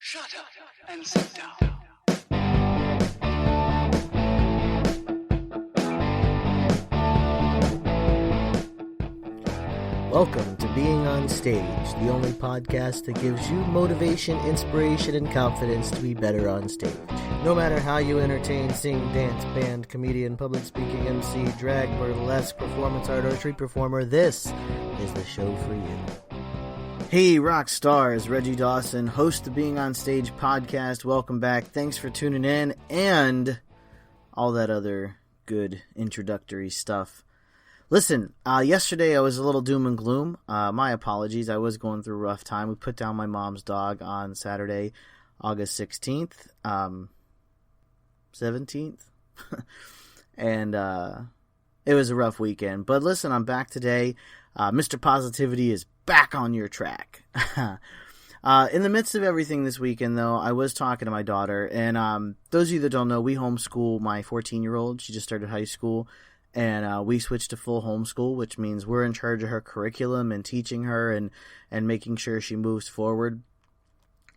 Shut up and sit down. Welcome to Being on Stage, the only podcast that gives you motivation, inspiration, and confidence to be better on stage. No matter how you entertain, sing, dance, band, comedian, public speaking, MC, drag, burlesque, performance art, or street performer, this is the show for you. Hey, rock stars, Reggie Dawson, host of Being on Stage podcast. Welcome back. Thanks for tuning in and all that other good introductory stuff. Listen, yesterday I was a little doom and gloom. My apologies. I was going through a rough time. We put down my mom's dog on Saturday, August 16th, 17th. And it was a rough weekend. But listen, I'm back today. Mr. Positivity is back on your track. In the midst of everything this weekend, though, I was talking to my daughter. And those of you that don't know, we homeschool my 14-year-old. She just started high school. And we switched to full homeschool, which means we're in charge of her curriculum and teaching her and making sure she moves forward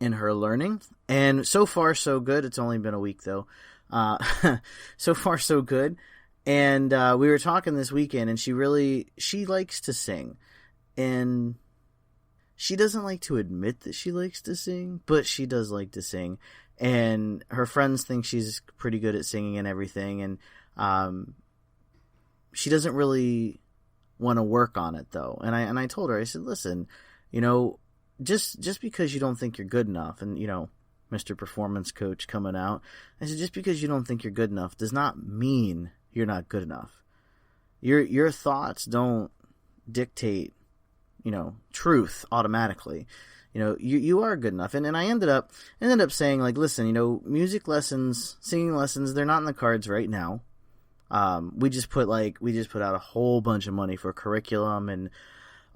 in her learning. And so far, so good. It's only been a week, though. So far, so good. And we were talking this weekend, and she likes to sing. And she doesn't like to admit that she likes to sing, but she does like to sing. And her friends think she's pretty good at singing and everything. And she doesn't really want to work on it, though. And I told her, I said, listen, just because you don't think you're good enough, and, Mr. Performance Coach coming out, I said, just because you don't think you're good enough does not mean you're not good enough. Your thoughts don't dictate, truth automatically. You are good enough. And I ended up saying, like, listen, music lessons, singing lessons, they're not in the cards right now. We just put out a whole bunch of money for curriculum and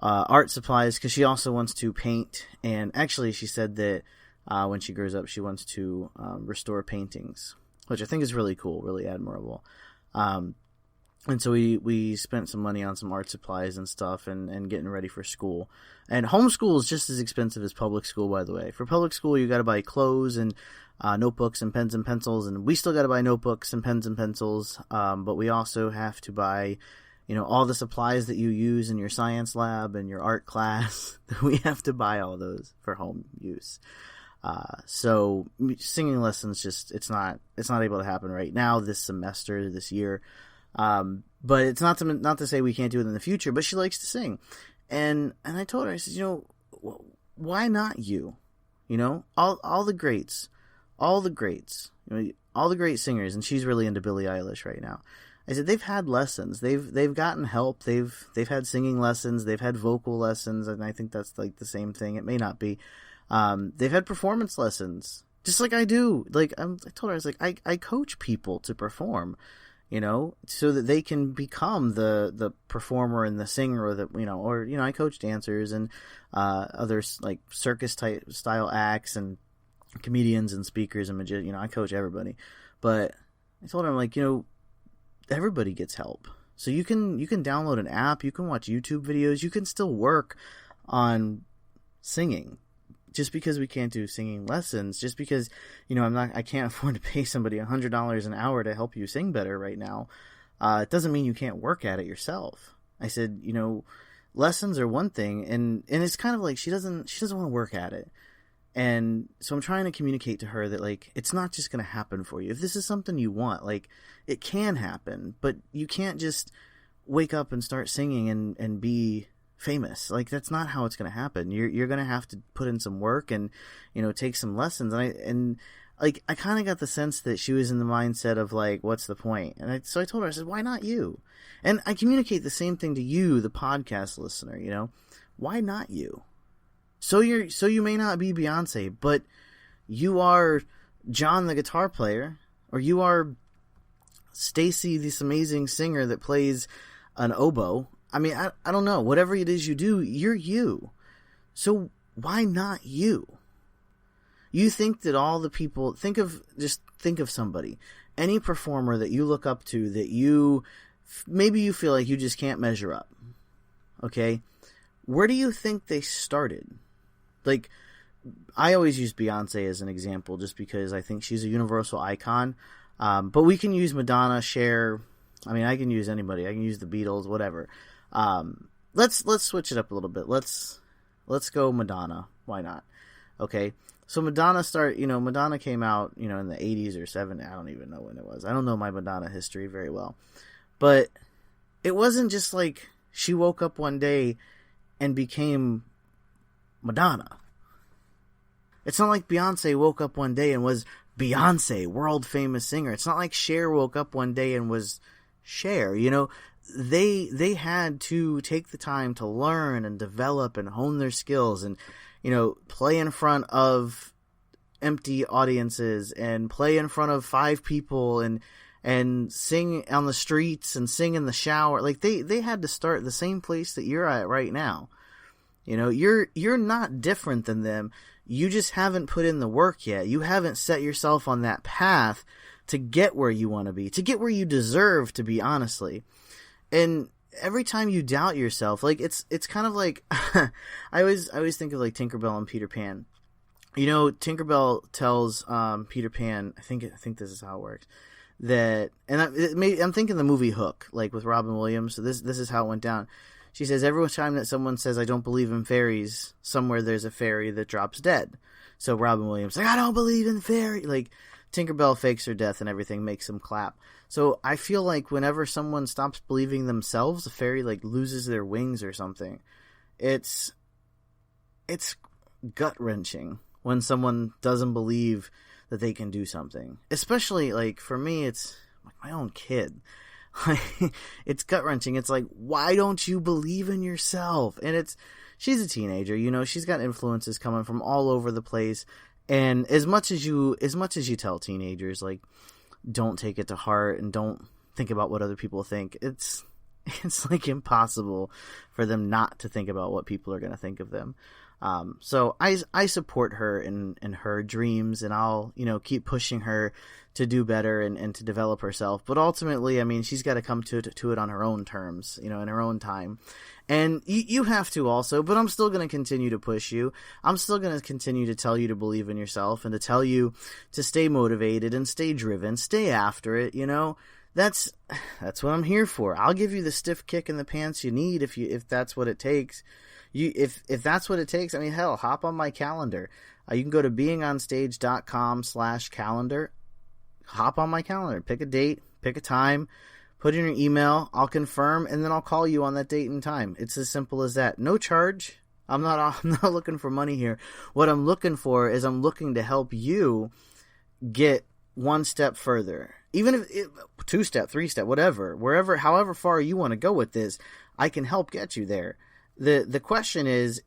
art supplies because she also wants to paint. And actually, she said that when she grows up, she wants to restore paintings, which I think is really cool, really admirable. And so we spent some money on some art supplies and stuff and getting ready for school. And homeschool is just as expensive as public school, by the way. For public school, you got to buy clothes and notebooks and pens and pencils, and we still got to buy notebooks and pens and pencils, but we also have to buy, all the supplies that you use in your science lab and your art class. We have to buy all those for home use. So singing lessons it's not able to happen right now, this semester, this year. But it's not to say we can't do it in the future, but she likes to sing. And I told her, I said, why not you? All the greats, all the great singers, and she's really into Billie Eilish right now. I said, they've had lessons. They've gotten help. They've had singing lessons. They've had vocal lessons. And I think that's like the same thing. It may not be. They've had performance lessons, just like I do. Like I told her, I was like, I coach people to perform, so that they can become the performer and the singer, or I coach dancers and others like circus type style acts and comedians and speakers and I coach everybody. But I told her, I'm like, everybody gets help. So you can download an app, you can watch YouTube videos, you can still work on singing. Just because we can't do singing lessons, just because, I can't afford to pay somebody $100 an hour to help you sing better right now, it doesn't mean you can't work at it yourself. I said, lessons are one thing, and it's kind of like she doesn't want to work at it. And so I'm trying to communicate to her that, like, it's not just going to happen for you. If this is something you want, like, it can happen, but you can't just wake up and start singing and be famous. Like, that's not how it's going to happen. You're going to have to put in some work and, take some lessons. And I kind of got the sense that she was in the mindset of, like, what's the point? And so I told her, I said, why not you? And I communicate the same thing to you, the podcast listener, why not you? So you may not be Beyonce, but you are John, the guitar player, or you are Stacy, this amazing singer that plays an oboe. I mean, I don't know. Whatever it is you do, you're you. So why not you? You think that all the people... Think of somebody. Any performer that you look up to that maybe you feel like you just can't measure up. Okay? Where do you think they started? Like, I always use Beyonce as an example just because I think she's a universal icon. But we can use Madonna, Cher. I mean, I can use anybody. I can use the Beatles, whatever. Let's switch it up a little bit. Let's go Madonna. Why not? Okay. So Madonna came out, in the 80s or 70s. I don't even know when it was. I don't know my Madonna history very well. But it wasn't just like she woke up one day and became Madonna. It's not like Beyonce woke up one day and was Beyonce, world famous singer. It's not like Cher woke up one day and was Cher. They had to take the time to learn and develop and hone their skills and play in front of empty audiences and play in front of 5 people and sing on the streets and sing in the shower. Like they had to start the same place that you're at right now. You're not different than them. You just haven't put in the work yet. You haven't set yourself on that path to get where you want to be, to get where you deserve to be, honestly. And every time you doubt yourself, like it's kind of like I always think of like Tinkerbell and Peter Pan. Tinkerbell tells Peter Pan, I think this is how it works. I'm thinking the movie Hook, like with Robin Williams. So this is how it went down. She says, every time that someone says, I don't believe in fairies, somewhere there's a fairy that drops dead. So Robin Williams, like, I don't believe in fairies. Like, Tinkerbell fakes her death and everything makes them clap. So I feel like whenever someone stops believing themselves, a fairy, like, loses their wings or something. It's gut-wrenching when someone doesn't believe that they can do something. Especially, like, for me, it's like my own kid. It's gut-wrenching. It's like, why don't you believe in yourself? And she's a teenager, she's got influences coming from all over the place. And as much as you tell teenagers, like, don't take it to heart and don't think about what other people think, it's like impossible for them not to think about what people are going to think of them. So I support her in her dreams, and I'll, keep pushing her to do better and to develop herself. But ultimately, I mean, she's got to come to it on her own terms, in her own time. And you have to also, but I'm still going to continue to push you. I'm still going to continue to tell you to believe in yourself and to tell you to stay motivated and stay driven, stay after it, That's what I'm here for. I'll give you the stiff kick in the pants you need if that's what it takes. If that's what it takes, I mean, hell, hop on my calendar. You can go to beingonstage.com/calendar. Hop on my calendar. Pick a date, pick a time, put in your email. I'll confirm, and then I'll call you on that date and time. It's as simple as that. No charge. I'm not looking for money here. What I'm looking for is I'm looking to help you get one step further. Even if 2-step, 3-step, whatever, however far you want to go with this, I can help get you there. The question is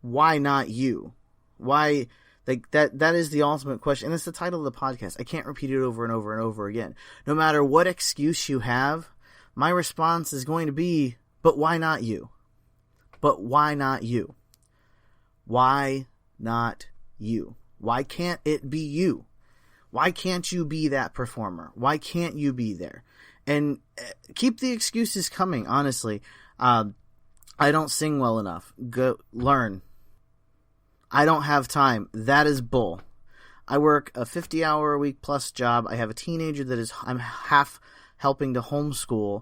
why not you? Why, like, that is the ultimate question. And it's the title of the podcast. I can't repeat it over and over and over again. No matter what excuse you have, my response is going to be, but why not you? But why not you? Why not you? Why can't it be you? Why can't you be that performer? Why can't you be there? And keep the excuses coming, honestly. I don't sing well enough. Go learn. I don't have time. That is bull. I work a 50-hour-a-week plus job. I have a teenager that I'm half helping to homeschool,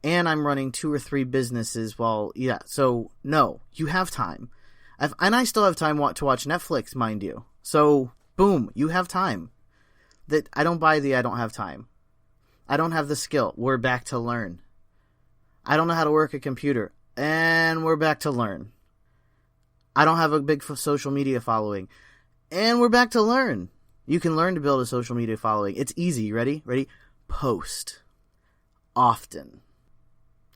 and I'm running 2 or 3 businesses. So no, you have time. And I still have time to watch Netflix, mind you. So boom, you have time. That I don't buy I don't have time. I don't have the skill. We're back to learn. I don't know how to work a computer. And we're back to learn. I don't have a big social media following. And we're back to learn. You can learn to build a social media following. It's easy. Ready? Post. Often.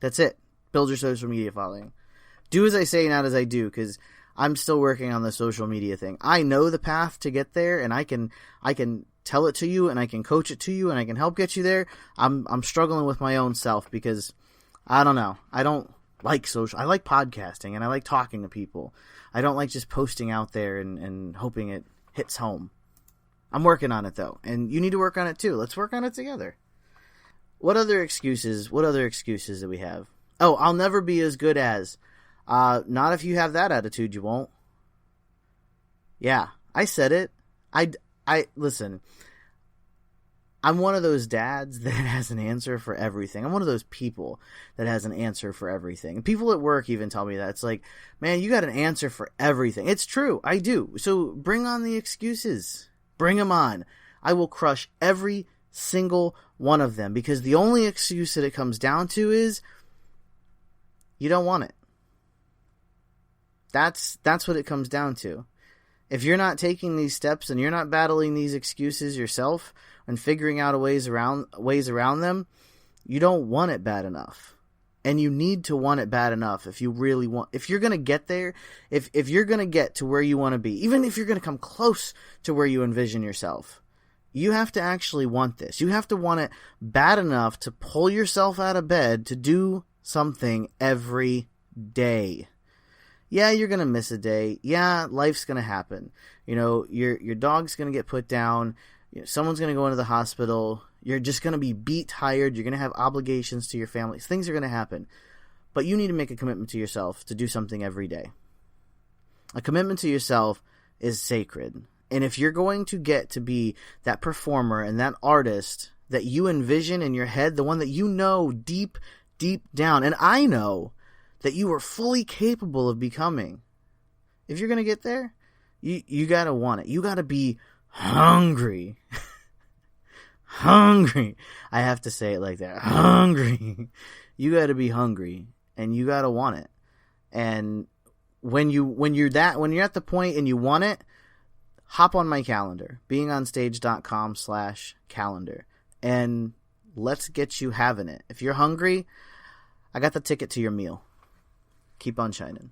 That's it. Build your social media following. Do as I say, not as I do, because I'm still working on the social media thing. I know the path to get there, and I can tell it to you, and I can coach it to you, and I can help get you there. I'm struggling with my own self because I don't know. I don't like social. I like podcasting, and I like talking to people. I don't like just posting out there and hoping it hits home. I'm working on it, though, and you need to work on it, too. Let's work on it together. What other excuses do we have? Oh, I'll never be as good as. Not if you have that attitude, you won't. Yeah, I said it. I listen. I'm one of those dads that has an answer for everything. I'm one of those people that has an answer for everything. And people at work even tell me that. It's like, man, you got an answer for everything. It's true. I do. So bring on the excuses. Bring them on. I will crush every single one of them, because the only excuse that it comes down to is you don't want it. That's what it comes down to. If you're not taking these steps and you're not battling these excuses yourself and figuring out ways around them, you don't want it bad enough. And you need to want it bad enough if you really want. If you're going to get there, if you're going to get to where you want to be, even if you're going to come close to where you envision yourself, you have to actually want this. You have to want it bad enough to pull yourself out of bed to do something every day. Yeah, you're going to miss a day. Yeah, life's going to happen. You know, your dog's going to get put down. You know, someone's going to go into the hospital. You're just going to be beat tired. You're going to have obligations to your family. Things are going to happen. But you need to make a commitment to yourself to do something every day. A commitment to yourself is sacred. And if you're going to get to be that performer and that artist that you envision in your head, the one that you know deep, deep down, and I know that you are fully capable of becoming, if you're going to get there, you got to want it. You got to be hungry. Hungry. I have to say it like that. Hungry. You got to be hungry, and you got to want it. And when you're at the point and you want it, hop on my calendar, beingonstage.com/calendar, and let's get you having it. If you're hungry, I got the ticket to your meal. Keep on shining.